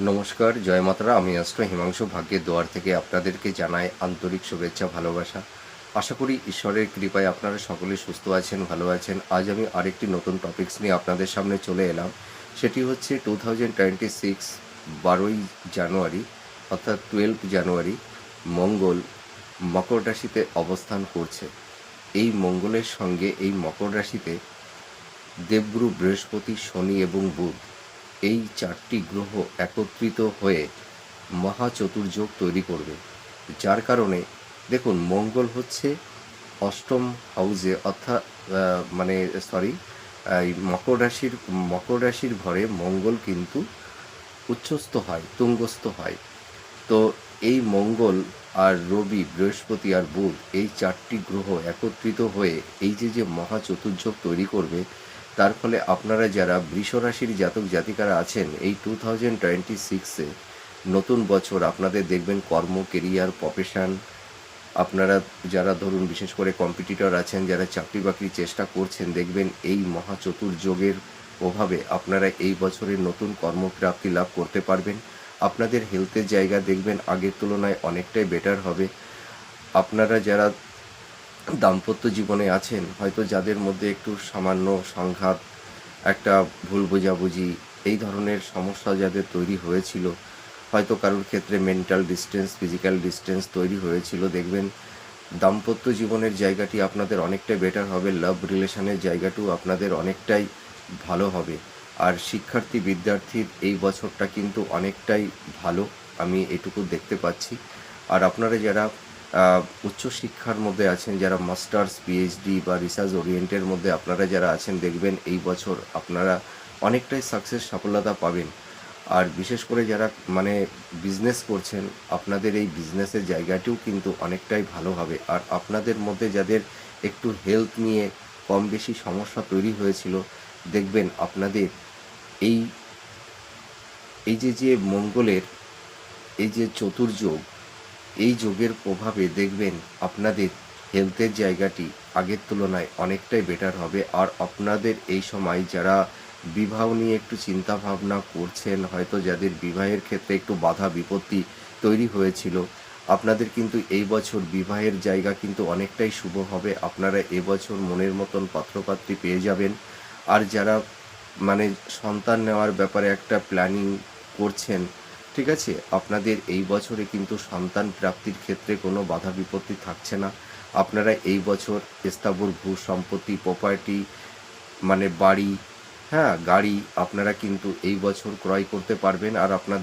নমস্কার, জয় মাতারা। আমি অ্যাস্ট্রো হিমাংশু ভাগ্যের দুয়ার থেকে আপনাদেরকে জানাই আন্তরিক শুভেচ্ছা, ভালোবাসা। আশা করি ঈশ্বরের কৃপায় আপনারা সকলে সুস্থ আছেন, ভালো আছেন। আজ আমি আরেকটি নতুন টপিকস নিয়ে আপনাদের সামনে চলে এলাম। সেটি হচ্ছে 2026 12ই জানুয়ারি অর্থাৎ 12 জানুয়ারি মঙ্গল মকর রাশিতে অবস্থান করছে। এই মঙ্গলের সঙ্গে এই মকর রাশিতে দেবগুরু বৃহস্পতি, শনি এবং বুধ এই চারটি গ্রহ একত্রিত হয়ে মহা চতুর্যোগ তৈরি করবে, যার কারণে দেখুন মঙ্গল হচ্ছে অষ্টম হাউসে অর্থাৎ মানে সরি এই মকর রাশির ঘরে মঙ্গল কিন্তু উচ্চস্থ হয়, তুঙ্গস্থ হয়। তো এই মঙ্গল আর রবি, বৃহস্পতি আর বুধ এই চারটি গ্রহ একত্রিত হয়ে এই যে মহা চতুর্যোগ তৈরি করবে, তার ফলে আপনারা যারা বৃষ রাশির জাতক জাতিকারা আছেন এই 2026-এ নতুন বছর আপনাদের দেখবেন কর্ম, কেরিয়ার, প্রফেশন, আপনারা যারা ধরুন বিশেষ করে কম্পিটিটর আছেন, যারা চাকরি বাকরির চেষ্টা করছেন, দেখবেন এই মহা চতুর্যোগের প্রভাবে আপনারা এই বছরের নতুন কর্মপ্রাপ্তি লাভ করতে পারবেন। আপনাদের হেলথের জায়গা দেখবেন আগের তুলনায় অনেকটাই বেটার হবে। আপনারা যারা দাম্পত্য জীবনে আছেন, হয়তো যাদের মধ্যে একটু সামান্য সংঘাত, একটা ভুল বোঝাবুঝি, এই ধরনের সমস্যা যাদের তৈরি হয়েছিল, হয়তো কারোর ক্ষেত্রে মেন্টাল ডিস্টেন্স, ফিজিক্যাল ডিস্টেন্স তৈরি হয়েছিল, দেখবেন দাম্পত্য জীবনের জায়গাটি আপনাদের অনেকটাই বেটার হবে। লাভ রিলেশনের জায়গাটিও আপনাদের অনেকটাই ভালো হবে। আর শিক্ষার্থী বিদ্যার্থীর এই বছরটা কিন্তু অনেকটাই ভালো, আমি এটুকু দেখতে পাচ্ছি। আর আপনারা যারা উচ্চশিক্ষার মধ্যে আছেন, যারা মাস্টার্স, পিএইচডি বা রিসার্চ ওরিয়েন্টের মধ্যে আপনারা যারা আছেন, দেখবেন এই বছর আপনারা অনেকটাই সফলতা পাবেন। আর বিশেষ করে যারা বিজনেস করছেন, আপনাদের এই বিজনেসের জায়গাটিও কিন্তু অনেকটাই ভালো হবে। আর আপনাদের মধ্যে যাদের একটু হেলথ নিয়ে কম বেশি সমস্যা তৈরি হয়েছিল, দেখবেন আপনাদের এই এই যে মঙ্গলের এই যে চতুর্যোগ, এই যোগের প্রভাবে দেখবেন আপনাদের হেলথের জায়গাটি আগের তুলনায় অনেকটাই বেটার হবে। আর আপনাদের এই সময় যারা বিবাহ নিয়ে একটু চিন্তা ভাবনা করছেন, হয়তো যাদের বিবাহের ক্ষেত্রে একটু বাধা বিপত্তি তৈরি হয়েছিল, আপনাদের কিন্তু এই বছর বিবাহের জায়গা কিন্তু অনেকটাই শুভ হবে। আপনারা এবছর মনের মতন পাত্রপাত্রী পেয়ে যাবেন। আর যারা সন্তান নেওয়ার ব্যাপারে একটা প্ল্যানিং করছেন, ঠিক আছে, আপনাদের এই বছরে কিন্তু সন্তান প্রাপ্তির ক্ষেত্রে কোনো বাধা বিপত্তি থাকছে না। আপনারা এই বছর স্থাবর ভূ সম্পত্তি, প্রপার্টি, বাড়ি, হ্যাঁ, গাড়ি আপনারা কিন্তু এই বছর ক্রয় করতে পারবেন। আর আপনাদের